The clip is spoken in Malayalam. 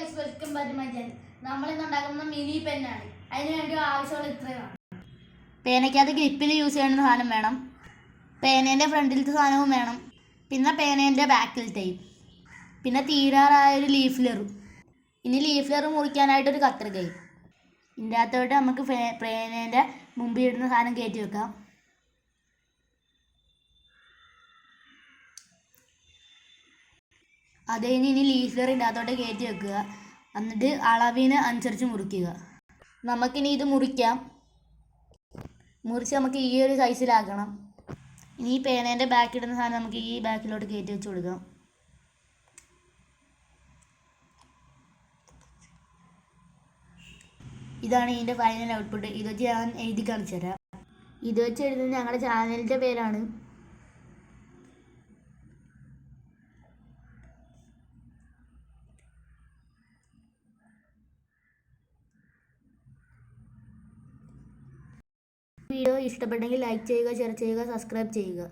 Guys, welcome back to my channel. നമ്മൾ ഇന്ന് ഉണ്ടാക്കുന്ന മിനി പെന്നാണ്. അതിന് വേണ്ടി ആവശ്യമുള്ള ഇത്രയാണ്. പേനയ്ക്കകത്ത് ഗ്രിപ്പിൽ യൂസ് ചെയ്യുന്ന സാധനം വേണം. പേനേൻ്റെ ഫ്രണ്ടിലത്തെ സാധനവും വേണം. പിന്നെ പേനേൻ്റെ ബാക്കിലത്തെയും. പിന്നെ തീരാറായൊരു ലീഫ്ലെറും. ഇനി ലീഫ്ലെർ മുറിക്കാനായിട്ടൊരു കത്രികയും. ഇതിൻ്റെ അകത്തോട്ട് നമുക്ക് പേനേൻ്റെ മുമ്പിൽ ഇടുന്ന സാധനം കയറ്റി വെക്കാം. അത് കഴിഞ്ഞ് ഇനി ലീഫ്ലെറിൻ്റെ അകത്തോട്ട് കയറ്റി വെക്കുക. എന്നിട്ട് അളവിന് അനുസരിച്ച് മുറിക്കുക. നമുക്കിനി ഇത് മുറിക്കാം. മുറിച്ച് നമുക്ക് ഈ ഒരു സൈസിലാക്കണം. ഇനി ഈ പേനേൻ്റെ ബാക്കിടുന്ന സാധനം നമുക്ക് ഈ ബാക്കിലോട്ട് കയറ്റി വെച്ച് കൊടുക്കാം. ഇതാണ് ഇതിൻ്റെ ഫൈനൽ ഔട്ട്പുട്ട്. ഇത് വെച്ച് ഞാൻ എഴുതി കാണിച്ചു തരാം. ഇത് വെച്ച് എഴുതുന്നത് ഞങ്ങളുടെ ചാനലിൻ്റെ പേരാണ്. വീഡിയോ ഇഷ്ടപ്പെട്ടെങ്കിൽ ലൈക്ക് ചെയ്യുക, ഷെയർ ചെയ്യുക, സബ്സ്ക്രൈബ് ചെയ്യുക.